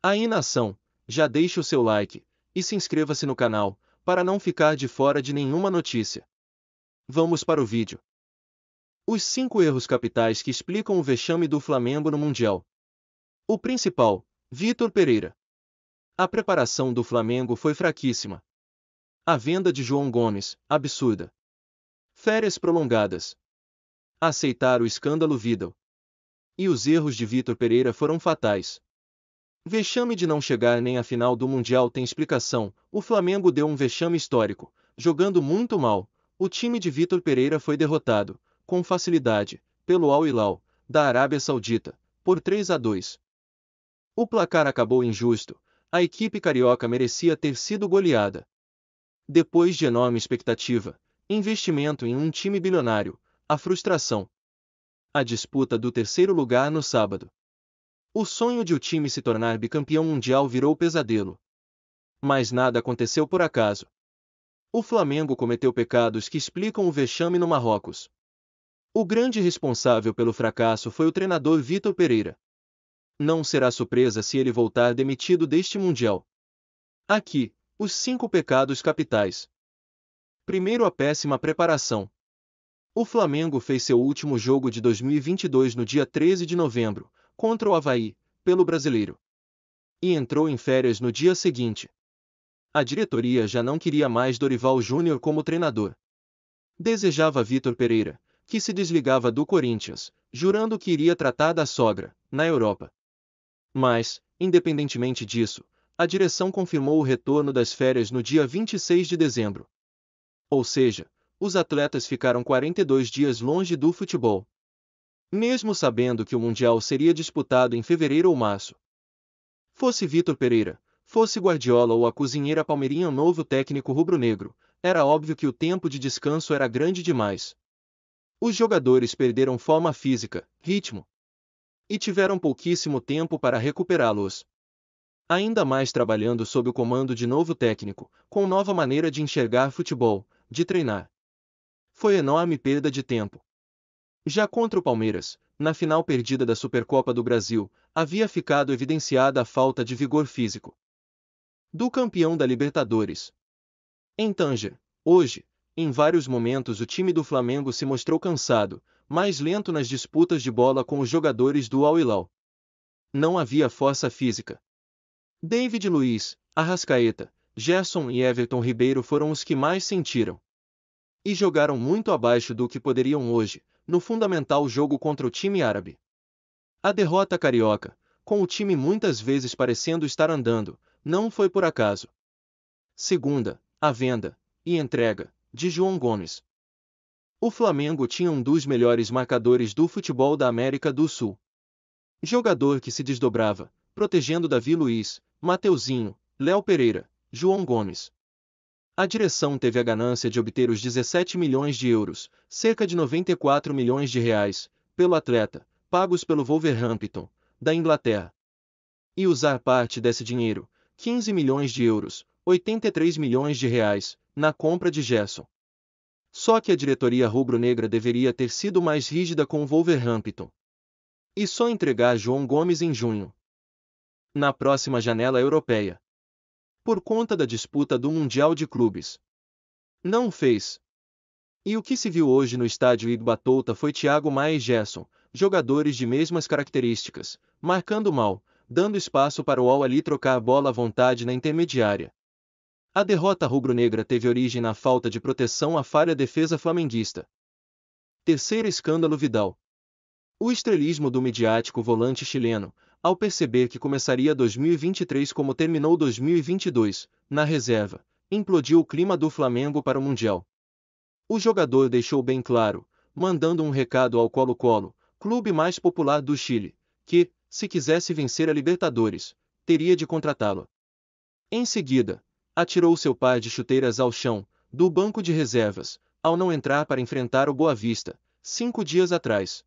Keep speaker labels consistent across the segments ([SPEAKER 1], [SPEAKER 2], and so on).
[SPEAKER 1] Aí nação, já deixe o seu like, e se inscreva-se no canal, para não ficar de fora de nenhuma notícia. Vamos para o vídeo. Os 5 erros capitais que explicam o vexame do Flamengo no Mundial. O principal, Vitor Pereira. A preparação do Flamengo foi fraquíssima. A venda de João Gomes, absurda. Férias prolongadas. Aceitar o escândalo Vidal. E os erros de Vitor Pereira foram fatais. Vexame de não chegar nem à final do Mundial tem explicação. O Flamengo deu um vexame histórico, jogando muito mal. O time de Vitor Pereira foi derrotado, com facilidade, pelo Al Hilal, da Arábia Saudita, por 3-2. O placar acabou injusto, a equipe carioca merecia ter sido goleada. Depois de enorme expectativa, investimento em um time bilionário, a frustração. A disputa do terceiro lugar no sábado. O sonho de o time se tornar bicampeão mundial virou pesadelo. Mas nada aconteceu por acaso. O Flamengo cometeu pecados que explicam o vexame no Marrocos. O grande responsável pelo fracasso foi o treinador Vitor Pereira. Não será surpresa se ele voltar demitido deste Mundial. Aqui, os 5 pecados capitais. Primeiro, a péssima preparação. O Flamengo fez seu último jogo de 2022 no dia 13 de novembro, contra o Avaí, pelo Brasileiro. E entrou em férias no dia seguinte. A diretoria já não queria mais Dorival Júnior como treinador. Desejava Vitor Pereira, que se desligava do Corinthians, jurando que iria tratar da sogra, na Europa. Mas, independentemente disso, a direção confirmou o retorno das férias no dia 26 de dezembro. Ou seja, os atletas ficaram 42 dias longe do futebol. Mesmo sabendo que o Mundial seria disputado em fevereiro ou março. Fosse Vitor Pereira, fosse Guardiola ou a cozinheira Palmeirinha novo técnico rubro-negro, era óbvio que o tempo de descanso era grande demais. Os jogadores perderam forma física, ritmo. E tiveram pouquíssimo tempo para recuperá-los. Ainda mais trabalhando sob o comando de novo técnico, com nova maneira de enxergar futebol, de treinar. Foi enorme perda de tempo. Já contra o Palmeiras, na final perdida da Supercopa do Brasil, havia ficado evidenciada a falta de vigor físico do campeão da Libertadores. Em Tanger, hoje, em vários momentos o time do Flamengo se mostrou cansado, mais lento nas disputas de bola com os jogadores do Al Hilal. Não havia força física. David Luiz, Arrascaeta, Gerson e Everton Ribeiro foram os que mais sentiram. E jogaram muito abaixo do que poderiam hoje, no fundamental jogo contra o time árabe. A derrota carioca, com o time muitas vezes parecendo estar andando, não foi por acaso. Segunda, a venda e entrega de João Gomes. O Flamengo tinha um dos melhores marcadores do futebol da América do Sul. Jogador que se desdobrava, protegendo Davi Luiz, Mateuzinho, Léo Pereira, João Gomes. A direção teve a ganância de obter os 17 milhões de euros, cerca de 94 milhões de reais, pelo atleta, pagos pelo Wolverhampton, da Inglaterra. E usar parte desse dinheiro, 15 milhões de euros, 83 milhões de reais, na compra de Gerson. Só que a diretoria rubro-negra deveria ter sido mais rígida com o Wolverhampton. E só entregar João Gomes em junho. Na próxima janela europeia. Por conta da disputa do Mundial de Clubes. Não fez. E o que se viu hoje no estádio Iguatouta foi Thiago Maia e Gerson, jogadores de mesmas características, marcando mal, dando espaço para o Al Ahly trocar a bola à vontade na intermediária. A derrota rubro-negra teve origem na falta de proteção à falha defesa flamenguista. Terceiro escândalo Vidal. O estrelismo do midiático volante chileno, ao perceber que começaria 2023 como terminou 2022, na reserva, implodiu o clima do Flamengo para o Mundial. O jogador deixou bem claro, mandando um recado ao Colo-Colo, clube mais popular do Chile, que, se quisesse vencer a Libertadores, teria de contratá-lo. Em seguida, atirou seu par de chuteiras ao chão, do banco de reservas, ao não entrar para enfrentar o Boa Vista, 5 dias atrás.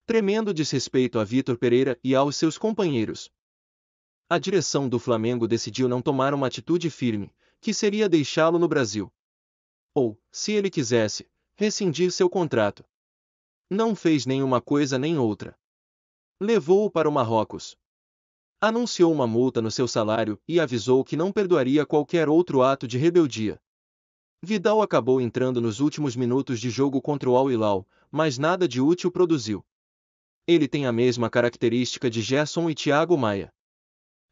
[SPEAKER 1] Tremendo desrespeito a Vitor Pereira e aos seus companheiros. A direção do Flamengo decidiu não tomar uma atitude firme, que seria deixá-lo no Brasil. Ou, se ele quisesse, rescindir seu contrato. Não fez nem uma coisa nem outra. Levou-o para o Marrocos. Anunciou uma multa no seu salário e avisou que não perdoaria qualquer outro ato de rebeldia. Vidal acabou entrando nos últimos minutos de jogo contra o Al Hilal, mas nada de útil produziu. Ele tem a mesma característica de Gerson e Thiago Maia.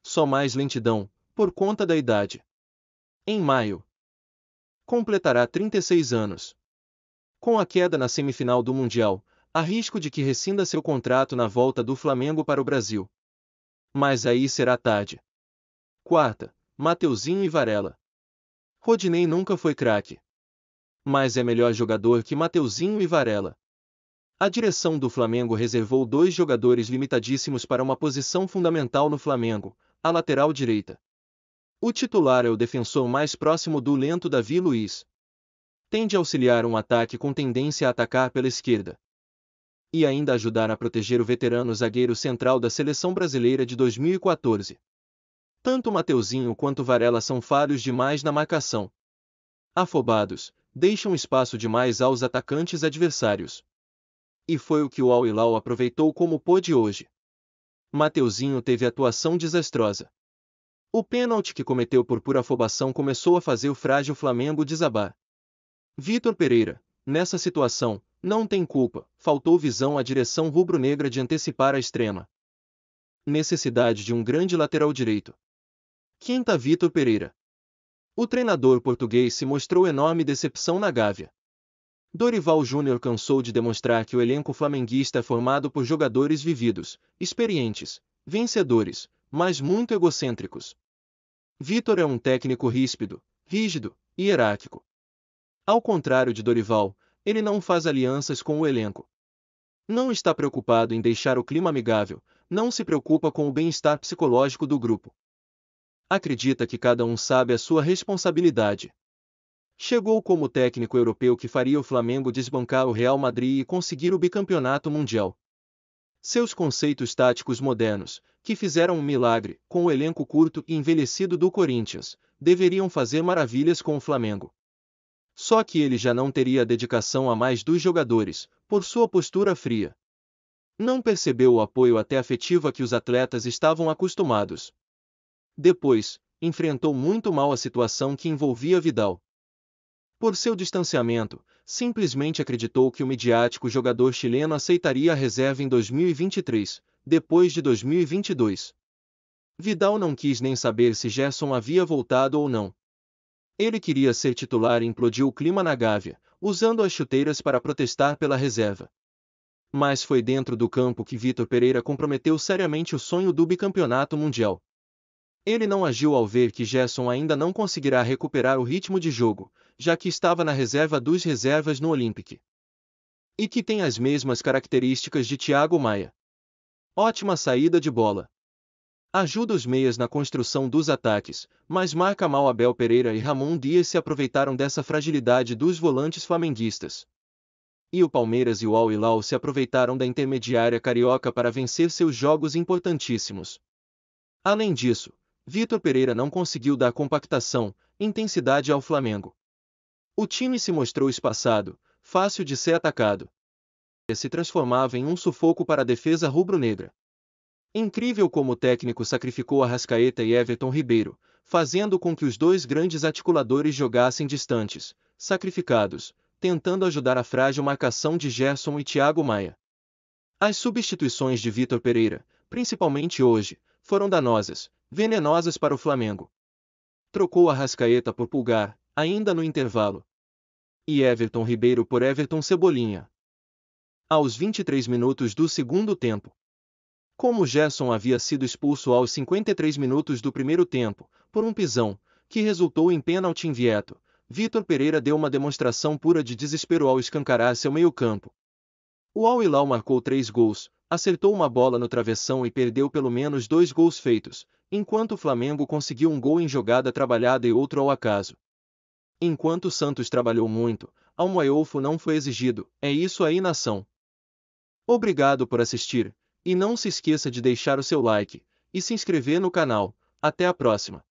[SPEAKER 1] Só mais lentidão, por conta da idade. Em maio, completará 36 anos. Com a queda na semifinal do Mundial, há risco de que rescinda seu contrato na volta do Flamengo para o Brasil. Mas aí será tarde. Quarta, Mateuzinho e Varela. Rodinei nunca foi craque. Mas é melhor jogador que Mateuzinho e Varela. A direção do Flamengo reservou 2 jogadores limitadíssimos para uma posição fundamental no Flamengo, a lateral direita. O titular é o defensor mais próximo do lento Davi Luiz. Tende a auxiliar um ataque com tendência a atacar pela esquerda. E ainda ajudar a proteger o veterano zagueiro central da seleção brasileira de 2014. Tanto Mateuzinho quanto Varela são falhos demais na marcação. Afobados, deixam espaço demais aos atacantes adversários. E foi o que o Al Hilal aproveitou como pôde hoje. Mateuzinho teve atuação desastrosa. O pênalti que cometeu por pura afobação começou a fazer o frágil Flamengo desabar. Vitor Pereira, nessa situação, não tem culpa, faltou visão à direção rubro-negra de antecipar a extrema necessidade de um grande lateral direito. Quinta, Vitor Pereira. O treinador português se mostrou enorme decepção na Gávea. Dorival Júnior cansou de demonstrar que o elenco flamenguista é formado por jogadores vividos, experientes, vencedores, mas muito egocêntricos. Vitor é um técnico ríspido, rígido e hierárquico. Ao contrário de Dorival, ele não faz alianças com o elenco. Não está preocupado em deixar o clima amigável, não se preocupa com o bem-estar psicológico do grupo. Acredita que cada um sabe a sua responsabilidade. Chegou como técnico europeu que faria o Flamengo desbancar o Real Madrid e conseguir o bicampeonato mundial. Seus conceitos táticos modernos, que fizeram um milagre com o elenco curto e envelhecido do Corinthians, deveriam fazer maravilhas com o Flamengo. Só que ele já não teria a dedicação a mais dos jogadores, por sua postura fria. Não percebeu o apoio até afetivo a que os atletas estavam acostumados. Depois, enfrentou muito mal a situação que envolvia Vidal. Por seu distanciamento, simplesmente acreditou que o midiático jogador chileno aceitaria a reserva em 2023, depois de 2022. Vidal não quis nem saber se Gerson havia voltado ou não. Ele queria ser titular e implodiu o clima na Gávea, usando as chuteiras para protestar pela reserva. Mas foi dentro do campo que Vitor Pereira comprometeu seriamente o sonho do bicampeonato mundial. Ele não agiu ao ver que Gerson ainda não conseguirá recuperar o ritmo de jogo, já que estava na reserva dos reservas no Olympique. E que tem as mesmas características de Thiago Maia. Ótima saída de bola. Ajuda os meias na construção dos ataques, mas marca mal. Abel Pereira e Ramon Dias se aproveitaram dessa fragilidade dos volantes flamenguistas. E o Palmeiras e o Al Hilal se aproveitaram da intermediária carioca para vencer seus jogos importantíssimos. Além disso, Vitor Pereira não conseguiu dar compactação, intensidade ao Flamengo. O time se mostrou espaçado, fácil de ser atacado. Se transformava em um sufoco para a defesa rubro-negra. Incrível como o técnico sacrificou Arrascaeta e Everton Ribeiro, fazendo com que os dois grandes articuladores jogassem distantes, sacrificados, tentando ajudar a frágil marcação de Gerson e Thiago Maia. As substituições de Vitor Pereira, principalmente hoje, foram danosas, venenosas para o Flamengo. Trocou Arrascaeta por Pulgar, ainda no intervalo. E Everton Ribeiro por Everton Cebolinha. Aos 23 minutos do segundo tempo. Como Gerson havia sido expulso aos 53 minutos do primeiro tempo, por um pisão, que resultou em pênalti invieto, Vitor Pereira deu uma demonstração pura de desespero ao escancarar seu meio-campo. O Al Hilal marcou 3 gols, acertou uma bola no travessão e perdeu pelo menos 2 gols feitos, enquanto o Flamengo conseguiu um gol em jogada trabalhada e outro ao acaso. Enquanto o Santos trabalhou muito, Almoiofo não foi exigido, é isso aí, nação. Obrigado por assistir. E não se esqueça de deixar o seu like, e se inscrever no canal. Até a próxima!